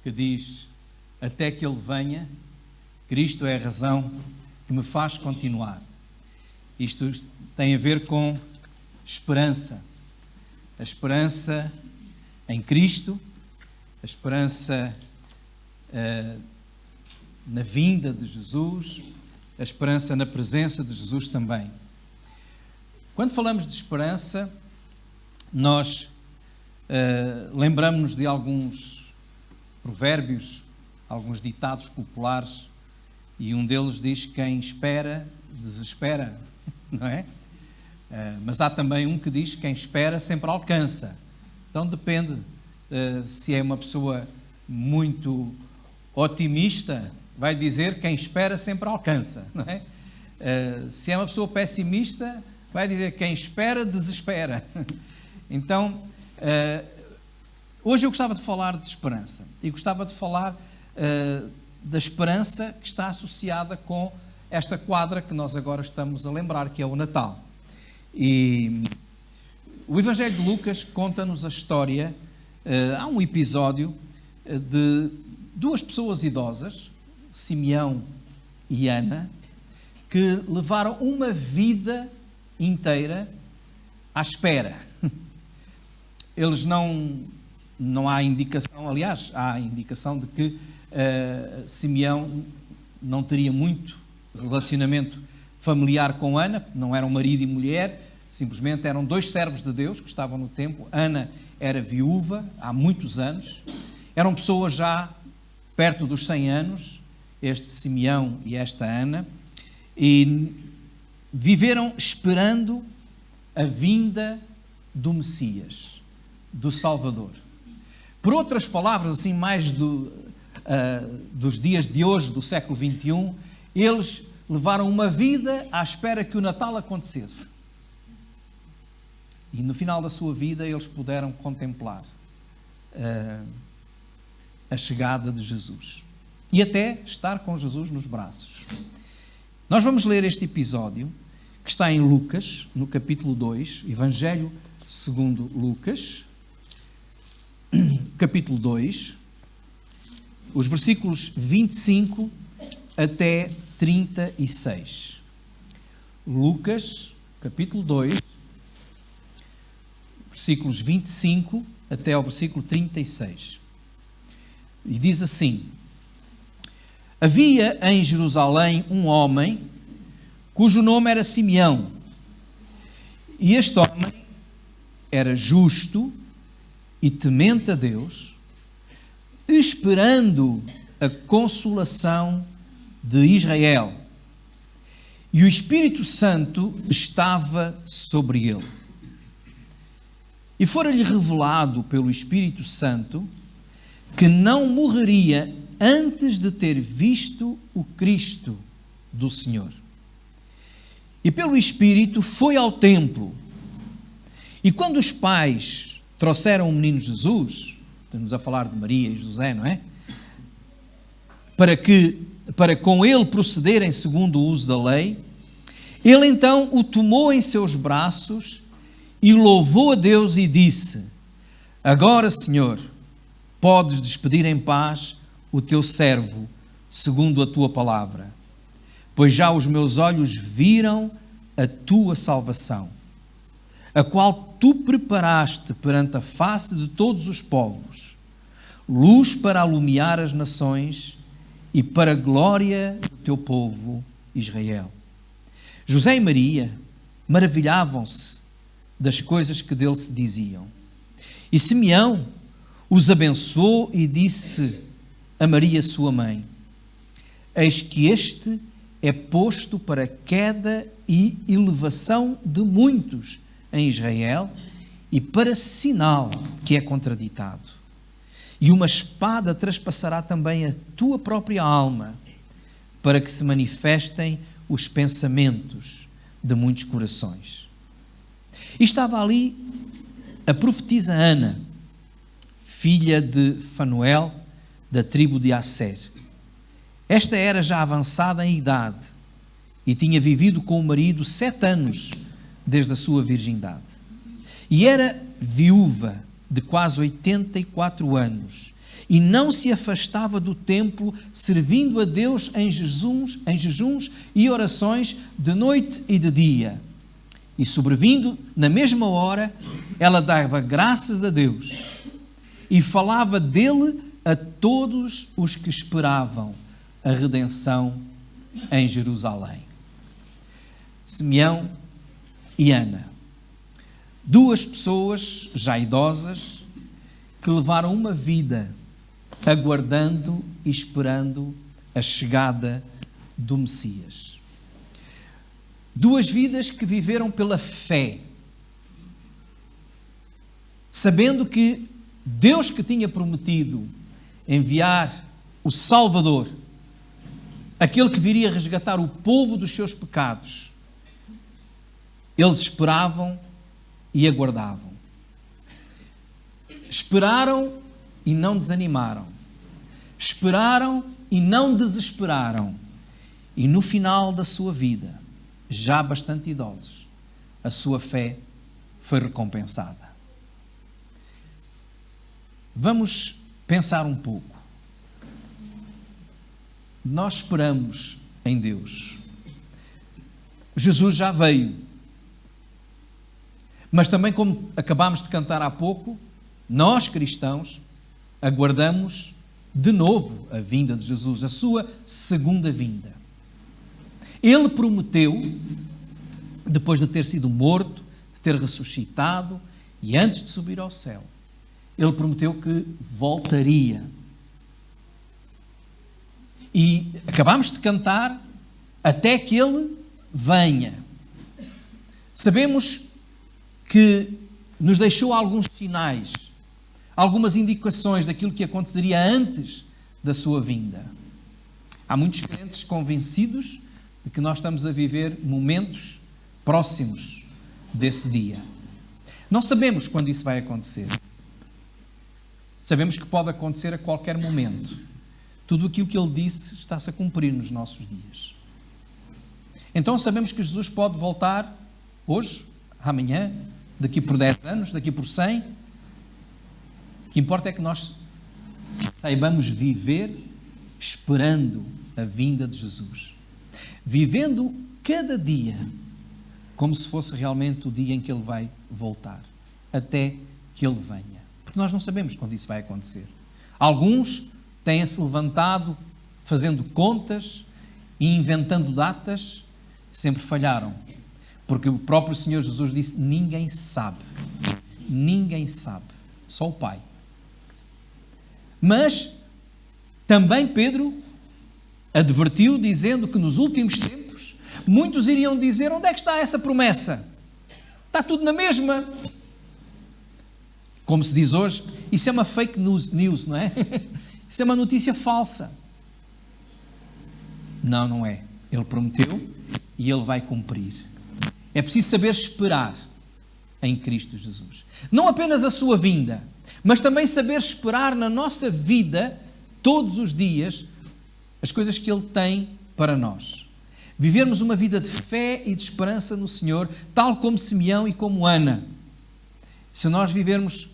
que diz: até que Ele venha, Cristo é a razão que me faz continuar. Isto tem a ver com esperança. A esperança em Cristo, a esperança na vinda de Jesus, a esperança na presença de Jesus também. Quando falamos de esperança, nós lembramos-nos de alguns provérbios, alguns ditados populares, e um deles diz: quem espera, desespera, não é? Mas há também um que diz: quem espera sempre alcança. Então depende se é uma pessoa muito otimista, vai dizer: quem espera sempre alcança, não é? Se é uma pessoa pessimista, vai dizer: quem espera, desespera. Então, hoje eu gostava de falar de esperança, e gostava de falar da esperança que está associada com esta quadra que nós agora estamos a lembrar, que é o Natal. E o Evangelho de Lucas conta-nos a história, há um episódio de duas pessoas idosas, Simeão e Ana, que levaram uma vida inteira à espera. Eles não há indicação, aliás, há indicação de que Simeão não teria muito relacionamento familiar com Ana, não eram marido e mulher, simplesmente eram dois servos de Deus que estavam no templo. Ana era viúva há muitos anos, eram pessoas já perto dos 100 anos, este Simeão e esta Ana, e viveram esperando a vinda do Messias, do Salvador. Por outras palavras, assim, mais dos dias de hoje, do século XXI, eles levaram uma vida à espera que o Natal acontecesse. E no final da sua vida eles puderam contemplar a chegada de Jesus. E até estar com Jesus nos braços. Nós vamos ler este episódio, que está em Lucas, no capítulo 2, Evangelho segundo Lucas, capítulo 2, os versículos 25 até 36. Lucas, capítulo 2, versículos 25 até ao versículo 36. E diz assim: havia em Jerusalém um homem cujo nome era Simeão. E este homem era justo e temente a Deus, esperando a consolação de Israel. E o Espírito Santo estava sobre ele. E fora-lhe revelado pelo Espírito Santo que não morreria antes de ter visto o Cristo do Senhor. E pelo Espírito foi ao templo. E quando os pais trouxeram o menino Jesus, estamos a falar de Maria e José, não é? Para com ele procederem segundo o uso da lei, ele então o tomou em seus braços e louvou a Deus e disse: agora, Senhor, podes despedir em paz o teu servo, segundo a tua palavra, pois já os meus olhos viram a tua salvação, a qual tu preparaste perante a face de todos os povos, luz para alumiar as nações e para a glória do teu povo Israel. José e Maria maravilhavam-se das coisas que dele se diziam. E Simeão os abençoou e disse a Maria, sua mãe: eis que este é posto para queda e elevação de muitos em Israel e para sinal que é contraditado. E uma espada traspassará também a tua própria alma, para que se manifestem os pensamentos de muitos corações. E estava ali a profetisa Ana, filha de Fanuel, da tribo de Asser. Esta era já avançada em idade e tinha vivido com o marido 7 anos desde a sua virgindade. E era viúva de quase 84 anos e não se afastava do templo, servindo a Deus em jejuns e orações de noite e de dia. E sobrevindo na mesma hora, ela dava graças a Deus e falava dele a todos os que esperavam a redenção em Jerusalém. Simeão e Ana, duas pessoas já idosas que levaram uma vida aguardando e esperando a chegada do Messias. Duas vidas que viveram pela fé, sabendo que Deus que tinha prometido enviar o Salvador, aquele que viria resgatar o povo dos seus pecados, eles esperavam e aguardavam. Esperaram e não desanimaram. Esperaram e não desesperaram. E no final da sua vida, já bastante idosos, a sua fé foi recompensada. Vamos pensar um pouco. Nós esperamos em Deus. Jesus já veio. Mas também, como acabámos de cantar há pouco, nós cristãos aguardamos de novo a vinda de Jesus, a sua segunda vinda. Ele prometeu, depois de ter sido morto, de ter ressuscitado e antes de subir ao céu, ele prometeu que voltaria. E acabámos de cantar até que ele venha. Sabemos que nos deixou alguns sinais, algumas indicações daquilo que aconteceria antes da sua vinda. Há muitos crentes convencidos de que nós estamos a viver momentos próximos desse dia. Não sabemos quando isso vai acontecer. Sabemos que pode acontecer a qualquer momento. Tudo aquilo que ele disse está-se a cumprir nos nossos dias. Então sabemos que Jesus pode voltar hoje, amanhã, daqui por 10 anos, daqui por 100. O que importa é que nós saibamos viver esperando a vinda de Jesus. Vivendo cada dia como se fosse realmente o dia em que ele vai voltar, até que ele venha. Porque nós não sabemos quando isso vai acontecer. Alguns têm-se levantado fazendo contas e inventando datas, sempre falharam. Porque o próprio Senhor Jesus disse: ninguém sabe, só o Pai. Mas também Pedro advertiu, dizendo que nos últimos tempos muitos iriam dizer: onde é que está essa promessa? Está tudo na mesma. Como se diz hoje, isso é uma fake news, não é? Isso é uma notícia falsa. Não, não é. Ele prometeu e ele vai cumprir. É preciso saber esperar em Cristo Jesus. Não apenas a sua vinda, mas também saber esperar na nossa vida, todos os dias, as coisas que Ele tem para nós. Vivermos uma vida de fé e de esperança no Senhor, tal como Simeão e como Ana. Se nós vivermos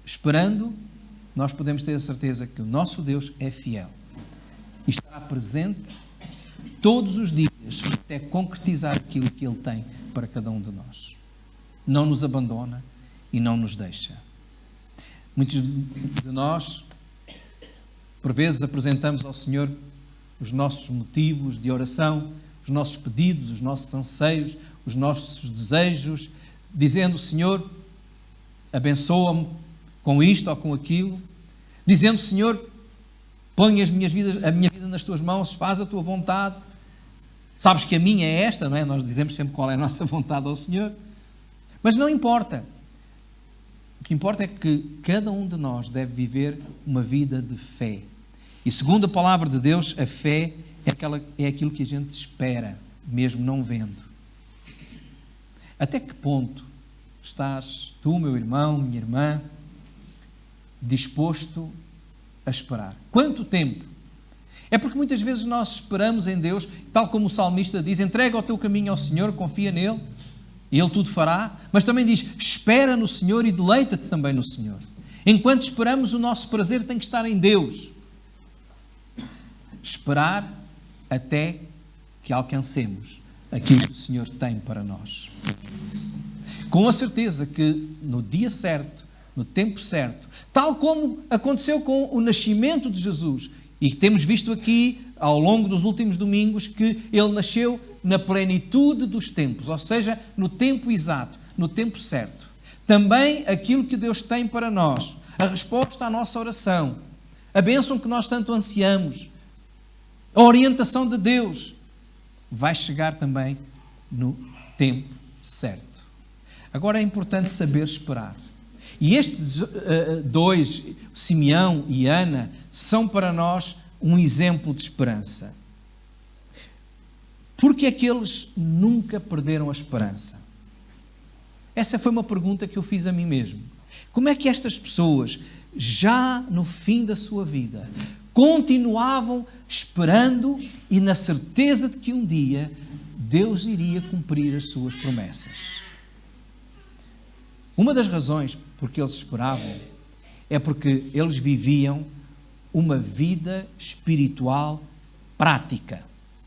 esperando, nós podemos ter a certeza que o nosso Deus é fiel e estará presente todos os dias até concretizar aquilo que Ele tem para cada um de nós. Não nos abandona e não nos deixa. Muitos de nós, por vezes, apresentamos ao Senhor os nossos motivos de oração, os nossos pedidos, os nossos anseios, os nossos desejos, dizendo: Senhor, abençoa-me com isto ou com aquilo, dizendo: Senhor, põe a minha vida nas tuas mãos, faz a tua vontade. Sabes que a minha é esta, não é? Nós dizemos sempre qual é a nossa vontade ao Senhor. Mas não importa. O que importa é que cada um de nós deve viver uma vida de fé. E segundo a palavra de Deus, a fé é aquilo que a gente espera, mesmo não vendo. Até que ponto estás tu, meu irmão, minha irmã, disposto a esperar? Quanto tempo? É porque muitas vezes nós esperamos em Deus, tal como o salmista diz: entrega o teu caminho ao Senhor, confia nele e Ele tudo fará. Mas também diz: espera no Senhor e deleita-te também no Senhor. Enquanto esperamos, o nosso prazer tem que estar em Deus. Esperar até que alcancemos aquilo que o Senhor tem para nós. Com a certeza que no dia certo, no tempo certo, tal como aconteceu com o nascimento de Jesus, e temos visto aqui ao longo dos últimos domingos que ele nasceu na plenitude dos tempos, ou seja, no tempo exato, no tempo certo. Também aquilo que Deus tem para nós, a resposta à nossa oração, a bênção que nós tanto ansiamos, a orientação de Deus, vai chegar também no tempo certo. Agora é importante saber esperar. E estes dois, Simeão e Ana, são para nós um exemplo de esperança. Porque é que eles nunca perderam a esperança? Essa foi uma pergunta que eu fiz a mim mesmo. Como é que estas pessoas, já no fim da sua vida, continuavam esperando e na certeza de que um dia Deus iria cumprir as suas promessas? Uma das razões porque eles esperavam é porque eles viviam uma vida espiritual prática.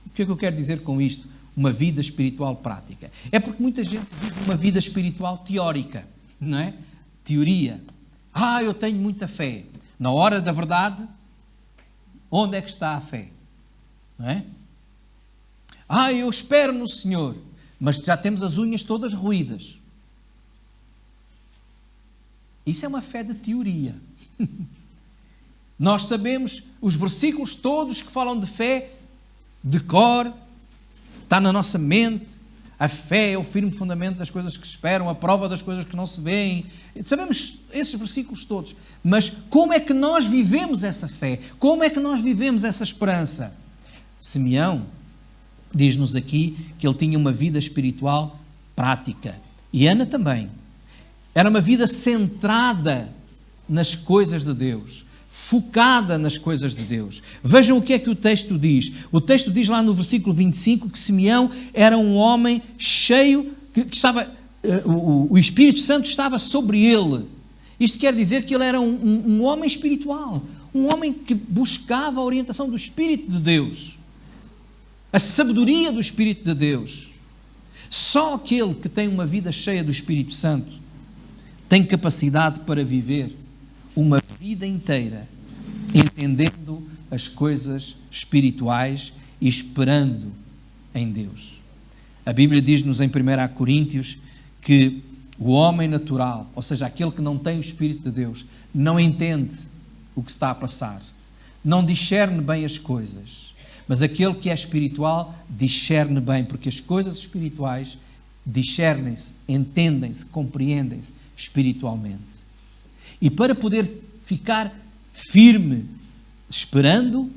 O que é que eu quero dizer com isto? Uma vida espiritual prática. É porque muita gente vive uma vida espiritual teórica, não é? Teoria. Eu tenho muita fé. Na hora da verdade, onde é que está a fé? Não é? Eu espero no Senhor, mas já temos as unhas todas roídas. Isso é uma fé de teoria. Nós sabemos os versículos todos que falam de fé, de cor, está na nossa mente. A fé é o firme fundamento das coisas que se esperam, a prova das coisas que não se veem. Sabemos esses versículos todos. Mas como é que nós vivemos essa fé? Como é que nós vivemos essa esperança? Simeão diz-nos aqui que ele tinha uma vida espiritual prática. E Ana também. Era uma vida centrada nas coisas de Deus, focada nas coisas de Deus. Vejam o que é que o texto diz. O texto diz lá no versículo 25 que Simeão era um homem cheio, que estava, o Espírito Santo estava sobre ele. Isto quer dizer que ele era um homem espiritual, um homem que buscava a orientação do Espírito de Deus, a sabedoria do Espírito de Deus. Só aquele que tem uma vida cheia do Espírito Santo tem capacidade para viver uma vida inteira entendendo as coisas espirituais e esperando em Deus. A Bíblia diz-nos em 1 Coríntios que o homem natural, ou seja, aquele que não tem o Espírito de Deus, não entende o que está a passar, não discerne bem as coisas, mas aquele que é espiritual discerne bem, porque as coisas espirituais discernem-se, entendem-se, compreendem-se espiritualmente. E para poder ficar firme, esperando,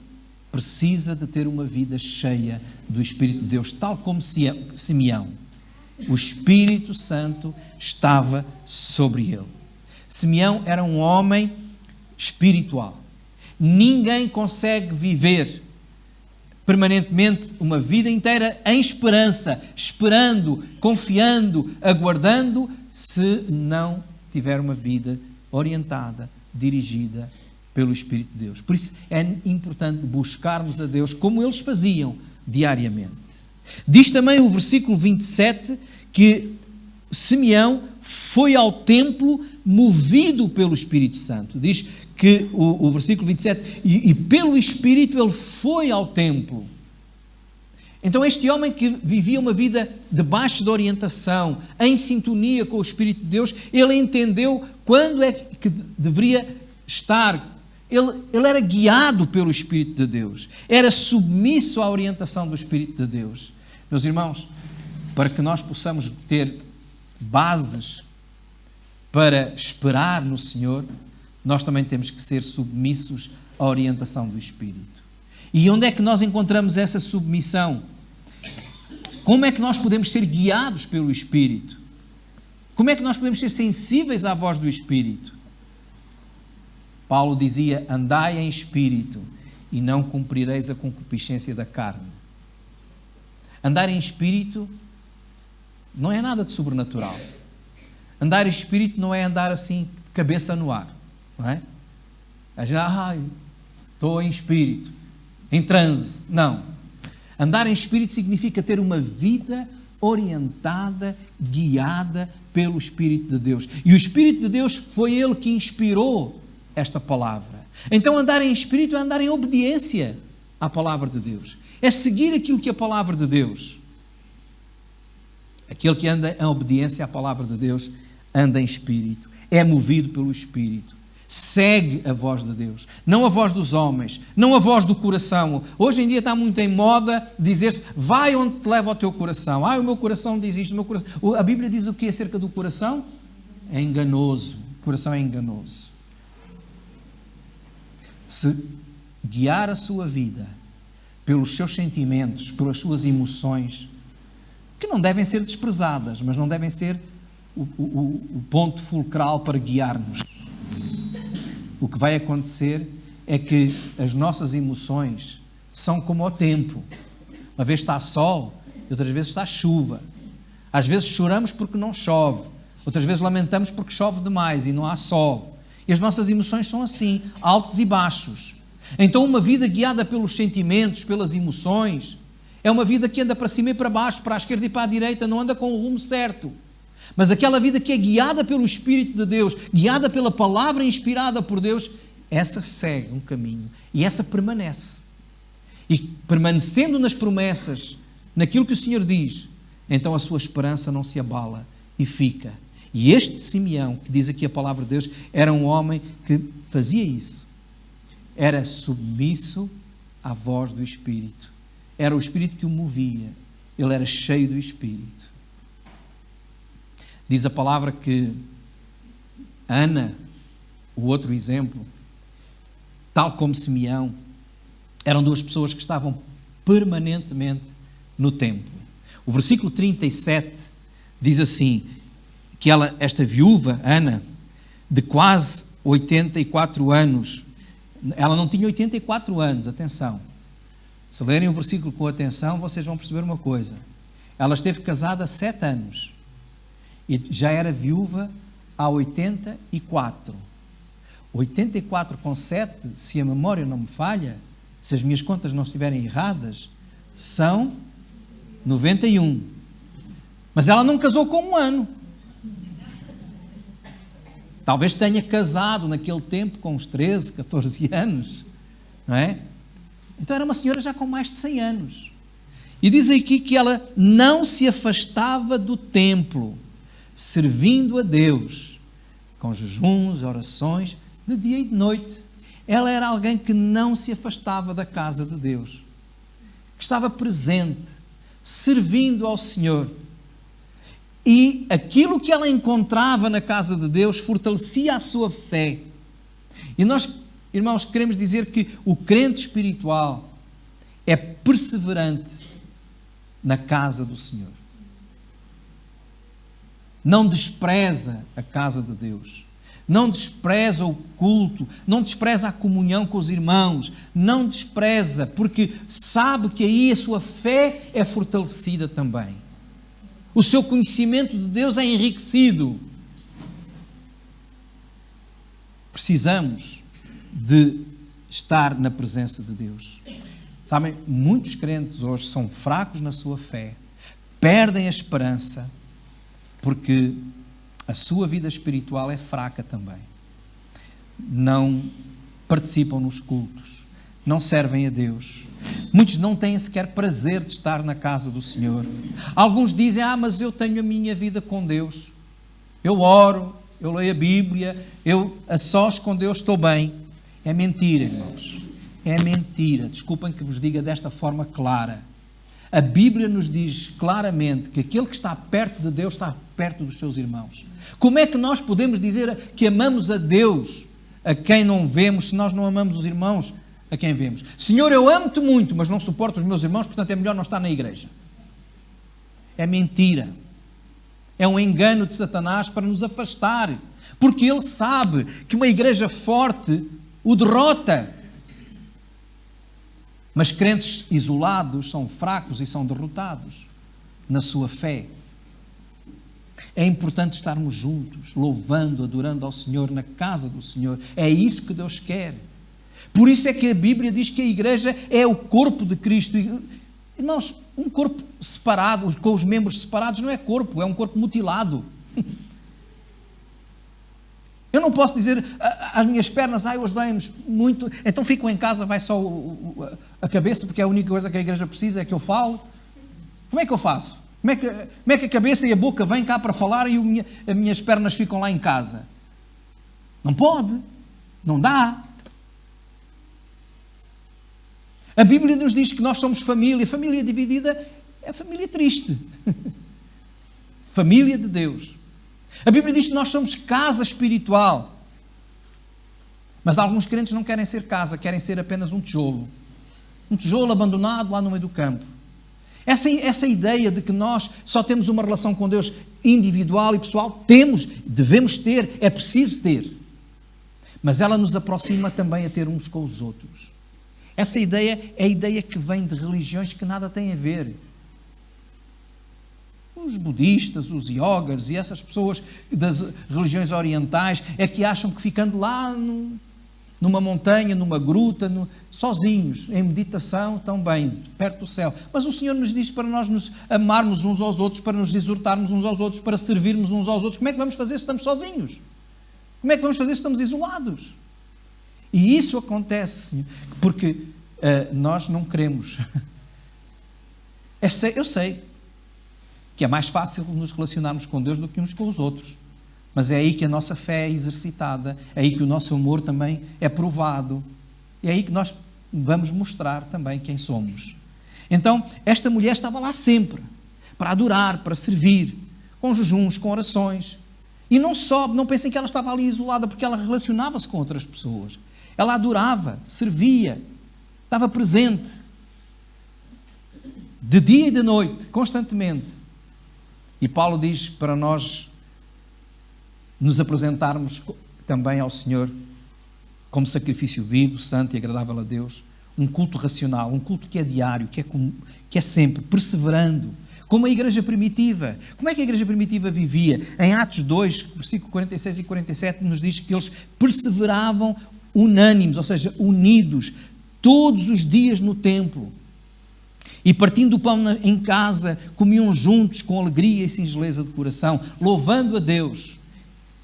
precisa de ter uma vida cheia do Espírito de Deus, tal como Simeão. O Espírito Santo estava sobre ele. Simeão era um homem espiritual. Ninguém consegue viver permanentemente uma vida inteira em esperança, esperando, confiando, aguardando, se não tiver uma vida orientada, dirigida pelo Espírito de Deus. Por isso é importante buscarmos a Deus como eles faziam diariamente. Diz também o versículo 27 que Simeão foi ao templo movido pelo Espírito Santo. Diz que o versículo 27, e pelo Espírito ele foi ao templo. Então este homem que vivia uma vida debaixo de orientação, em sintonia com o Espírito de Deus, ele entendeu quando é que deveria estar. Ele era guiado pelo Espírito de Deus, era submisso à orientação do Espírito de Deus. Meus irmãos, para que nós possamos ter bases para esperar no Senhor, nós também temos que ser submissos à orientação do Espírito. E onde é que nós encontramos essa submissão? Como é que nós podemos ser guiados pelo Espírito? Como é que nós podemos ser sensíveis à voz do Espírito? Paulo dizia: andai em Espírito e não cumprireis a concupiscência da carne. Andar em Espírito não é nada de sobrenatural. Andar em Espírito não é andar assim, de cabeça no ar. não é? A gente, estou em espírito, em transe. Não. Andar em espírito significa ter uma vida orientada, guiada pelo Espírito de Deus. E o Espírito de Deus foi Ele que inspirou esta palavra. Então andar em espírito é andar em obediência à palavra de Deus. É seguir aquilo que é a palavra de Deus. Aquele que anda em obediência à palavra de Deus anda em espírito. É movido pelo Espírito. Segue a voz de Deus, não a voz dos homens, não a voz do coração. Hoje em dia está muito em moda dizer-se, vai onde te leva o teu coração. O meu coração diz isto, o meu coração... A Bíblia diz o que acerca do coração? É enganoso. O coração é enganoso. Se guiar a sua vida pelos seus sentimentos, pelas suas emoções, que não devem ser desprezadas, mas não devem ser o ponto fulcral para guiar-nos. O que vai acontecer é que as nossas emoções são como o tempo. Uma vez está sol, e outras vezes está chuva. Às vezes choramos porque não chove. Outras vezes lamentamos porque chove demais e não há sol. E as nossas emoções são assim, altos e baixos. Então uma vida guiada pelos sentimentos, pelas emoções, é uma vida que anda para cima e para baixo, para a esquerda e para a direita, não anda com o rumo certo. Mas aquela vida que é guiada pelo Espírito de Deus, guiada pela palavra inspirada por Deus, essa segue um caminho e essa permanece. E permanecendo nas promessas, naquilo que o Senhor diz, então a sua esperança não se abala e fica. E este Simeão, que diz aqui a palavra de Deus, era um homem que fazia isso. Era submisso à voz do Espírito. Era o Espírito que o movia. Ele era cheio do Espírito. Diz a palavra que Ana, o outro exemplo, tal como Simeão, eram duas pessoas que estavam permanentemente no templo. O versículo 37 diz assim, que esta viúva, Ana, de quase 84 anos, ela não tinha 84 anos, atenção. Se lerem o versículo com atenção, vocês vão perceber uma coisa. Ela esteve casada há 7 anos. E já era viúva há 84. 84 com 7, se a memória não me falha, se as minhas contas não estiverem erradas, são 91. Mas ela não casou com 1 ano. Talvez tenha casado naquele tempo com uns 13, 14 anos. Não é? Então era uma senhora já com mais de 100 anos. E diz aqui que ela não se afastava do templo, servindo a Deus, com jejuns, orações, de dia e de noite. Ela era alguém que não se afastava da casa de Deus, que estava presente, servindo ao Senhor. E aquilo que ela encontrava na casa de Deus fortalecia a sua fé. E nós, irmãos, queremos dizer que o crente espiritual é perseverante na casa do Senhor. Não despreza a casa de Deus, não despreza o culto, não despreza a comunhão com os irmãos, não despreza, porque sabe que aí a sua fé é fortalecida também. O seu conhecimento de Deus é enriquecido. Precisamos de estar na presença de Deus. Sabem, muitos crentes hoje são fracos na sua fé, perdem a esperança, porque a sua vida espiritual é fraca também. Não participam nos cultos, não servem a Deus. Muitos não têm sequer prazer de estar na casa do Senhor. Alguns dizem, mas eu tenho a minha vida com Deus. Eu oro, eu leio a Bíblia, eu a sós com Deus estou bem. É mentira, irmãos. É mentira. Desculpem que vos diga desta forma clara. A Bíblia nos diz claramente que aquele que está perto de Deus está perto dos seus irmãos. Como é que nós podemos dizer que amamos a Deus a quem não vemos, se nós não amamos os irmãos a quem vemos? Senhor, eu amo-te muito, mas não suporto os meus irmãos, portanto é melhor não estar na igreja. É mentira. É um engano de Satanás para nos afastar, porque ele sabe que uma igreja forte o derrota. Mas crentes isolados são fracos e são derrotados na sua fé. É importante estarmos juntos, louvando, adorando ao Senhor na casa do Senhor. É isso que Deus quer. Por isso é que a Bíblia diz que a igreja é o corpo de Cristo. Irmãos, um corpo separado, com os membros separados, não é corpo, é um corpo mutilado. Eu não posso dizer às minhas pernas, hoje dói-me muito, então ficam em casa, vai só a cabeça, porque é a única coisa que a igreja precisa, é que eu falo. Como é que eu faço? Como é que a cabeça e a boca vêm cá para falar e as minhas pernas ficam lá em casa? Não pode, não dá. A Bíblia nos diz que nós somos família. Família dividida é família triste. Família de Deus. A Bíblia diz que nós somos casa espiritual. Mas alguns crentes não querem ser casa, querem ser apenas um tijolo. Um tijolo abandonado lá no meio do campo. Essa ideia de que nós só temos uma relação com Deus individual e pessoal, devemos ter, é preciso ter. Mas ela nos aproxima também a ter uns com os outros. Essa ideia é a ideia que vem de religiões que nada têm a ver. Os budistas, os iogas e essas pessoas das religiões orientais é que acham que ficando lá numa montanha, numa gruta, sozinhos, em meditação, estão bem, perto do céu. Mas o Senhor nos diz para nós nos amarmos uns aos outros, para nos exortarmos uns aos outros, para servirmos uns aos outros. Como é que vamos fazer se estamos sozinhos? Como é que vamos fazer se estamos isolados? E isso acontece porque nós não queremos. Eu sei que é mais fácil nos relacionarmos com Deus do que uns com os outros. Mas é aí que a nossa fé é exercitada, é aí que o nosso amor também é provado, é aí que nós vamos mostrar também quem somos. Então, esta mulher estava lá sempre, para adorar, para servir, com jejuns, com orações. E não pensem que ela estava ali isolada, porque ela relacionava-se com outras pessoas. Ela adorava, servia, estava presente, de dia e de noite, constantemente. E Paulo diz para nós nos apresentarmos também ao Senhor como sacrifício vivo, santo e agradável a Deus, um culto racional, um culto que é diário, que é sempre, perseverando, como a igreja primitiva. Como é que a igreja primitiva vivia? Em Atos 2, versículo 46 e 47, nos diz que eles perseveravam unânimes, ou seja, unidos, todos os dias no templo. E partindo o pão em casa, comiam juntos com alegria e singeleza de coração, louvando a Deus,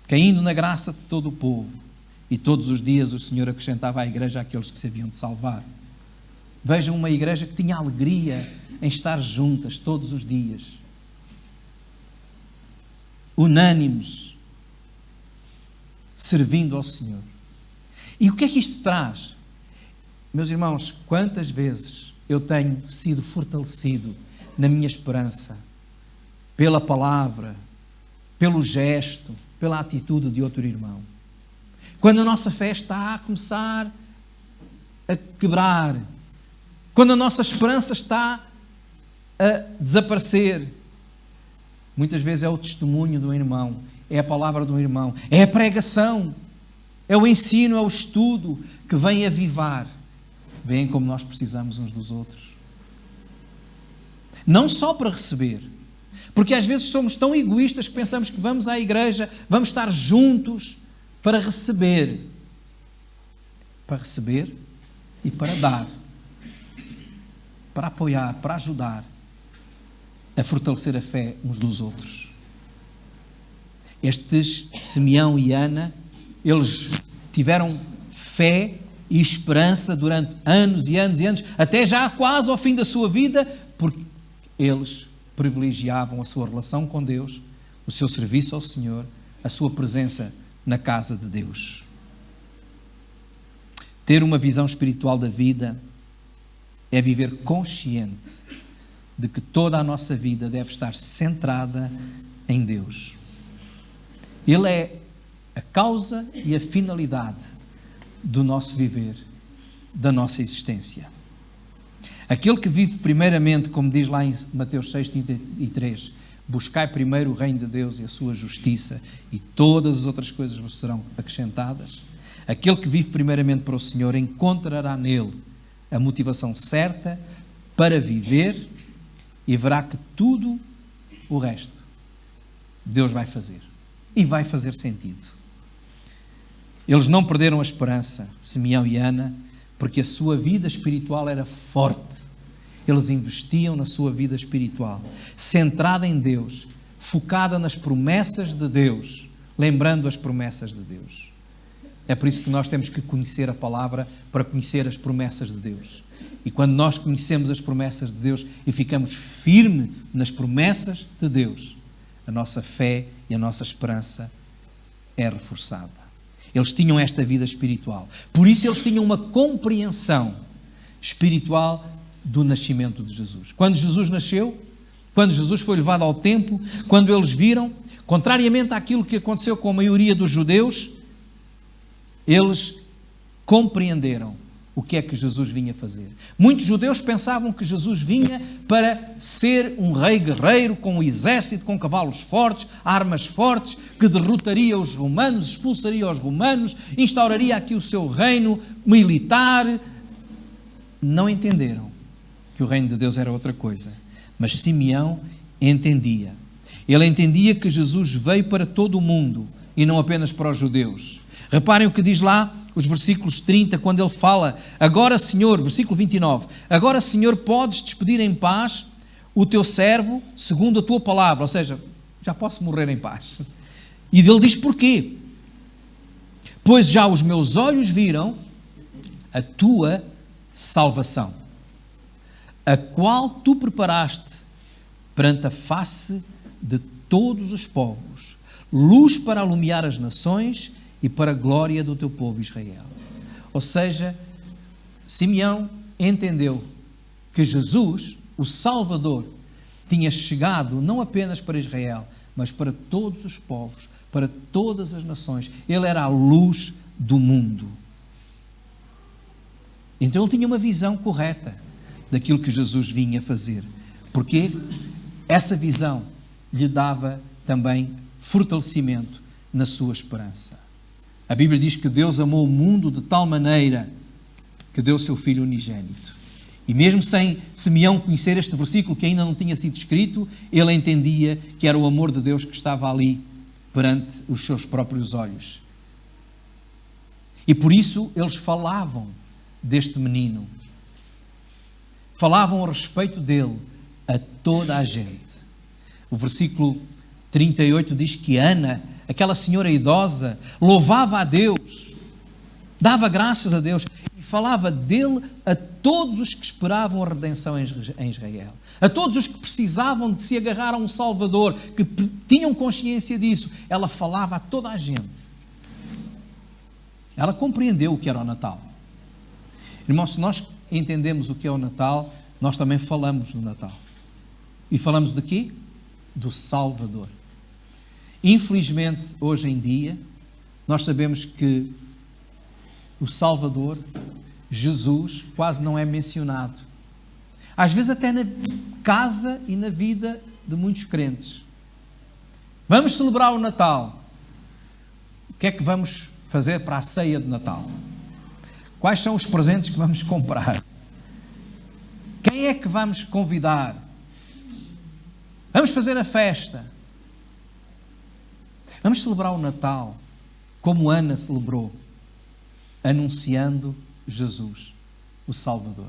caindo na graça de todo o povo. E todos os dias o Senhor acrescentava à igreja aqueles que se haviam de salvar. Vejam uma igreja que tinha alegria em estar juntas todos os dias. Unânimes, servindo ao Senhor. E o que é que isto traz? Meus irmãos, quantas vezes eu tenho sido fortalecido na minha esperança pela palavra, pelo gesto, pela atitude de outro irmão. Quando a nossa fé está a começar a quebrar, quando a nossa esperança está a desaparecer, muitas vezes é o testemunho do irmão, é a palavra do irmão, é a pregação, é o ensino, é o estudo que vem avivar. Veem como nós precisamos uns dos outros. Não só para receber, porque às vezes somos tão egoístas que pensamos que vamos à igreja, vamos estar juntos para receber. Para receber e para dar. Para apoiar, para ajudar a fortalecer a fé uns dos outros. Estes, Simeão e Ana, eles tiveram fé e esperança durante anos e anos e anos, até já quase ao fim da sua vida, porque eles privilegiavam a sua relação com Deus, o seu serviço ao Senhor, a sua presença na casa de Deus. Ter uma visão espiritual da vida é viver consciente de que toda a nossa vida deve estar centrada em Deus. Ele é a causa e a finalidade do nosso viver, da nossa existência. Aquele que vive primeiramente, como diz lá em Mateus 6:33, buscai primeiro o reino de Deus e a sua justiça, e todas as outras coisas vos serão acrescentadas. Aquele que vive primeiramente para o Senhor encontrará nele a motivação certa para viver e verá que tudo o resto Deus vai fazer. E vai fazer sentido. Eles não perderam a esperança, Simeão e Ana, porque a sua vida espiritual era forte. Eles investiam na sua vida espiritual, centrada em Deus, focada nas promessas de Deus, lembrando as promessas de Deus. É por isso que nós temos que conhecer a palavra para conhecer as promessas de Deus. E quando nós conhecemos as promessas de Deus e ficamos firmes nas promessas de Deus, a nossa fé e a nossa esperança é reforçada. Eles tinham esta vida espiritual. Por isso eles tinham uma compreensão espiritual do nascimento de Jesus. Quando Jesus nasceu, quando Jesus foi levado ao templo, quando eles viram, contrariamente àquilo que aconteceu com a maioria dos judeus, eles compreenderam o que é que Jesus vinha fazer. Muitos judeus pensavam que Jesus vinha para ser um rei guerreiro, com um exército, com cavalos fortes, armas fortes, que derrotaria os romanos, expulsaria os romanos, instauraria aqui o seu reino militar. Não entenderam que o reino de Deus era outra coisa. Mas Simeão entendia. Ele entendia que Jesus veio para todo o mundo e não apenas para os judeus. Reparem o que diz lá, os versículos 30, quando ele fala, agora Senhor, versículo 29, agora Senhor podes despedir em paz o teu servo segundo a tua palavra, ou seja, já posso morrer em paz. E ele diz porquê? Pois já os meus olhos viram a tua salvação, a qual tu preparaste perante a face de todos os povos, luz para alumiar as nações e para a glória do teu povo Israel. Ou seja, Simeão entendeu que Jesus, o Salvador, tinha chegado não apenas para Israel, mas para todos os povos, para todas as nações. Ele era a luz do mundo. Então ele tinha uma visão correta daquilo que Jesus vinha fazer. Porque essa visão lhe dava também fortalecimento na sua esperança. A Bíblia diz que Deus amou o mundo de tal maneira que deu o seu Filho unigênito. E mesmo sem Simeão conhecer este versículo, que ainda não tinha sido escrito, ele entendia que era o amor de Deus que estava ali perante os seus próprios olhos. E por isso eles falavam deste menino. Falavam a respeito dele a toda a gente. O versículo 38 diz que Ana, aquela senhora idosa, louvava a Deus, dava graças a Deus e falava dele a todos os que esperavam a redenção em Israel, a todos os que precisavam de se agarrar a um Salvador, que tinham consciência disso. Ela falava a toda a gente. Ela compreendeu o que era o Natal. Irmãos, se nós entendemos o que é o Natal, nós também falamos do Natal. E falamos de quê? Do Salvador. Infelizmente, hoje em dia, nós sabemos que o Salvador, Jesus, quase não é mencionado. Às vezes até na casa e na vida de muitos crentes. Vamos celebrar o Natal. O que é que vamos fazer para a ceia de Natal? Quais são os presentes que vamos comprar? Quem é que vamos convidar? Vamos fazer a festa. Vamos celebrar o Natal como Ana celebrou, anunciando Jesus, o Salvador.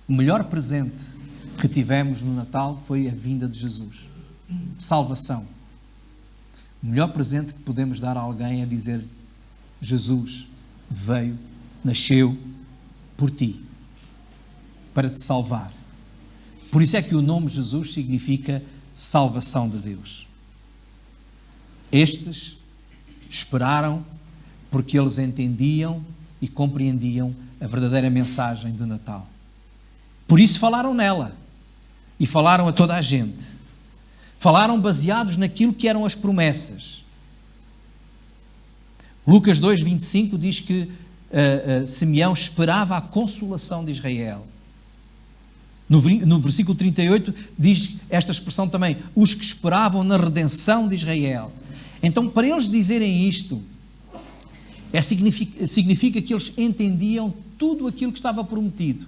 O melhor presente que tivemos no Natal foi a vinda de Jesus. Salvação. O melhor presente que podemos dar a alguém é dizer: Jesus veio, nasceu por ti, para te salvar. Por isso é que o nome Jesus significa salvação de Deus. Estes esperaram porque eles entendiam e compreendiam a verdadeira mensagem do Natal. Por isso falaram nela e falaram a toda a gente. Falaram baseados naquilo que eram as promessas. Lucas 2:25 diz que Simeão esperava a consolação de Israel. No versículo 38 diz esta expressão também: os que esperavam na redenção de Israel. Então, para eles dizerem isto, significa que eles entendiam tudo aquilo que estava prometido.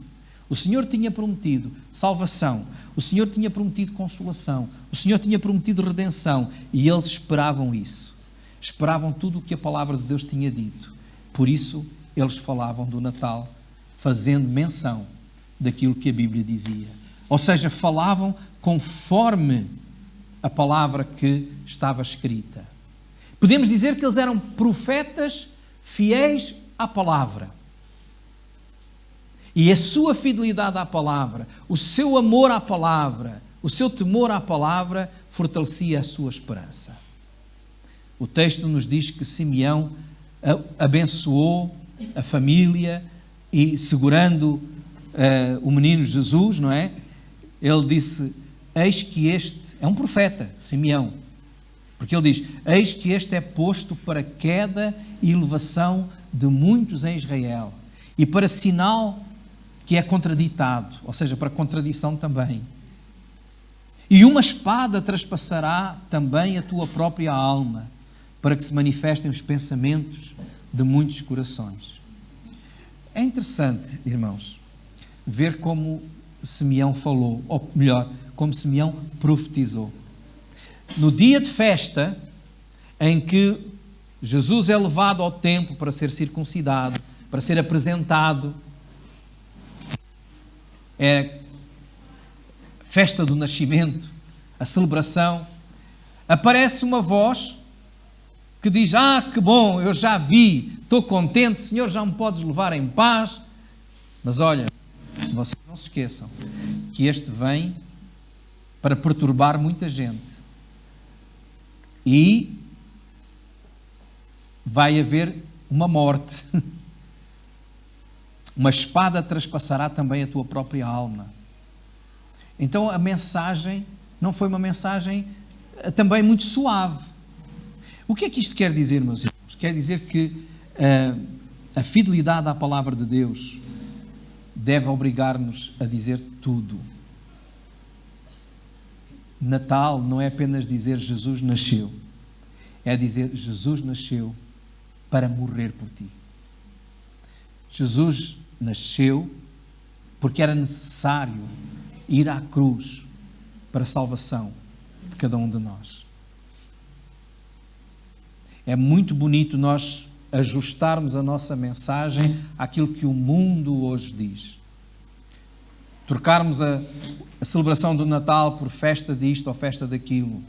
O Senhor tinha prometido salvação. O Senhor tinha prometido consolação. O Senhor tinha prometido redenção. E eles esperavam isso. Esperavam tudo o que a palavra de Deus tinha dito. Por isso, eles falavam do Natal, fazendo menção daquilo que a Bíblia dizia. Ou seja, falavam conforme a palavra que estava escrita. Podemos dizer que eles eram profetas fiéis à palavra. E a sua fidelidade à palavra, o seu amor à palavra, o seu temor à palavra, fortalecia a sua esperança. O texto nos diz que Simeão abençoou a família e, segurando o menino Jesus, não é? Ele disse, eis que este, é um profeta, Simeão, porque ele diz, eis que este é posto para queda e elevação de muitos em Israel, e para sinal que é contraditado, ou seja, para contradição também. E uma espada traspassará também a tua própria alma, para que se manifestem os pensamentos de muitos corações. É interessante, irmãos, ver como Simeão falou, ou melhor, como Simeão profetizou. No dia de festa, em que Jesus é levado ao templo para ser circuncidado, para ser apresentado, é festa do nascimento, a celebração, aparece uma voz que diz, que bom, eu já vi, estou contente, Senhor, já me podes levar em paz. Mas olha, vocês não se esqueçam que este vem para perturbar muita gente. E vai haver uma morte. Uma espada traspassará também a tua própria alma. Então a mensagem não foi uma mensagem também muito suave. O que é que isto quer dizer, meus irmãos? Quer dizer que a fidelidade à palavra de Deus deve obrigar-nos a dizer tudo. Natal não é apenas dizer Jesus nasceu. É dizer Jesus nasceu para morrer por ti. Jesus nasceu porque era necessário ir à cruz para a salvação de cada um de nós. É muito bonito nós ajustarmos a nossa mensagem àquilo que o mundo hoje diz. Trocarmos a celebração do Natal por festa disto ou festa daquilo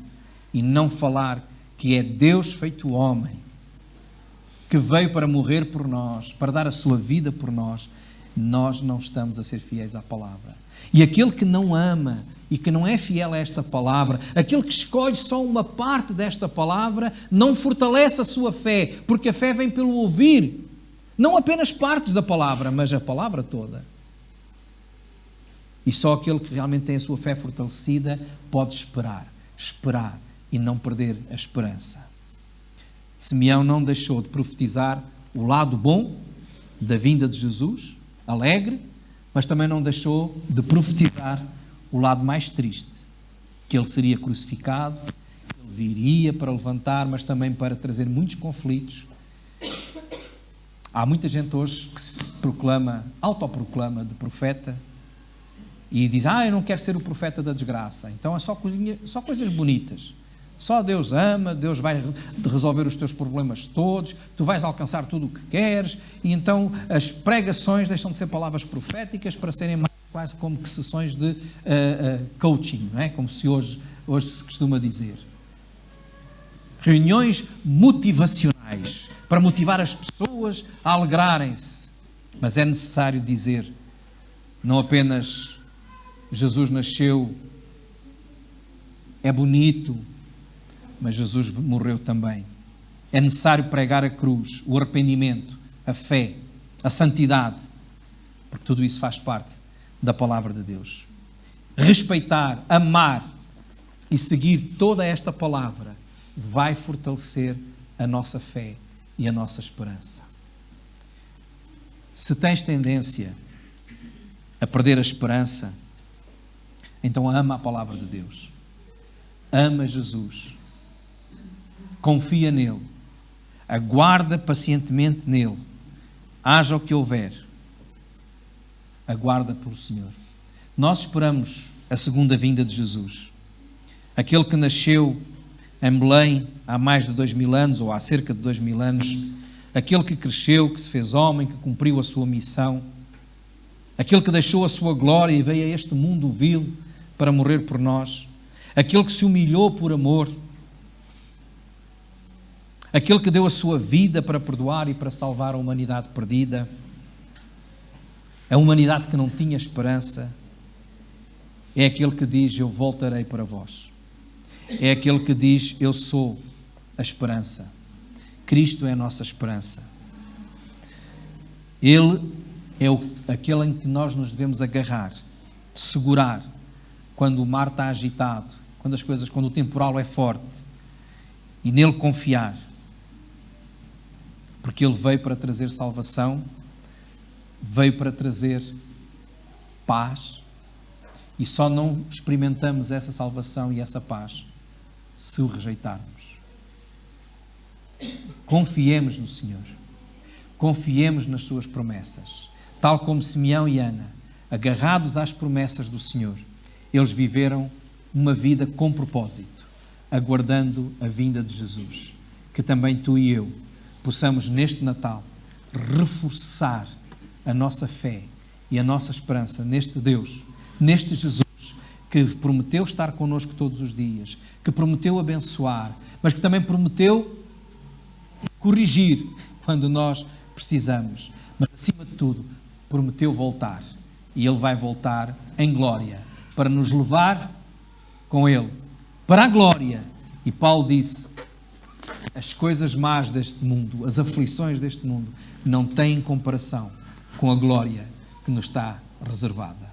e não falar que é Deus feito homem, que veio para morrer por nós, para dar a sua vida por nós. Nós não estamos a ser fiéis à palavra. E aquele que não ama e que não é fiel a esta palavra, aquele que escolhe só uma parte desta palavra, não fortalece a sua fé, porque a fé vem pelo ouvir, não apenas partes da palavra, mas a palavra toda. E só aquele que realmente tem a sua fé fortalecida pode esperar e não perder a esperança. Simeão não deixou de profetizar o lado bom da vinda de Jesus, alegre, mas também não deixou de profetizar o lado mais triste, que ele seria crucificado, que ele viria para levantar, mas também para trazer muitos conflitos. Há muita gente hoje que se autoproclama de profeta e diz, eu não quero ser o profeta da desgraça, então é só coisas bonitas. Só Deus ama, Deus vai resolver os teus problemas todos, tu vais alcançar tudo o que queres, e então as pregações deixam de ser palavras proféticas para serem mais quase como que sessões de coaching, não é? Como se hoje se costuma dizer. Reuniões motivacionais, para motivar as pessoas a alegrarem-se. Mas é necessário dizer, não apenas Jesus nasceu, é bonito, mas Jesus morreu também. É necessário pregar a cruz, o arrependimento, a fé, a santidade, porque tudo isso faz parte da palavra de Deus. Respeitar, amar e seguir toda esta palavra vai fortalecer a nossa fé e a nossa esperança. Se tens tendência a perder a esperança, então ama a palavra de Deus. Ama Jesus. Confia nele, aguarda pacientemente nele, haja o que houver, aguarda pelo Senhor. Nós esperamos a segunda vinda de Jesus. Aquele que nasceu em Belém há mais de 2000 anos, ou há cerca de 2000 anos, aquele que cresceu, que se fez homem, que cumpriu a sua missão, aquele que deixou a sua glória e veio a este mundo vil para morrer por nós, aquele que se humilhou por amor, aquele que deu a sua vida para perdoar e para salvar a humanidade perdida, a humanidade que não tinha esperança, é aquele que diz: eu voltarei para vós. É aquele que diz: eu sou a esperança. Cristo é a nossa esperança. Ele é aquele em que nós nos devemos agarrar, segurar, quando o mar está agitado, quando o temporal é forte, e nele confiar. Porque ele veio para trazer salvação, veio para trazer paz, e só não experimentamos essa salvação e essa paz se o rejeitarmos. Confiemos no Senhor. Confiemos nas suas promessas. Tal como Simeão e Ana, agarrados às promessas do Senhor, eles viveram uma vida com propósito, aguardando a vinda de Jesus. Que também tu e eu possamos neste Natal reforçar a nossa fé e a nossa esperança neste Deus, neste Jesus, que prometeu estar connosco todos os dias, que prometeu abençoar, mas que também prometeu corrigir quando nós precisamos. Mas, acima de tudo, prometeu voltar. E Ele vai voltar em glória, para nos levar com Ele para a glória. E Paulo disse: as coisas más deste mundo, as aflições deste mundo, não têm comparação com a glória que nos está reservada.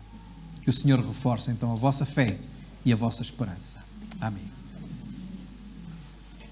Que o Senhor reforce então a vossa fé e a vossa esperança. Amém.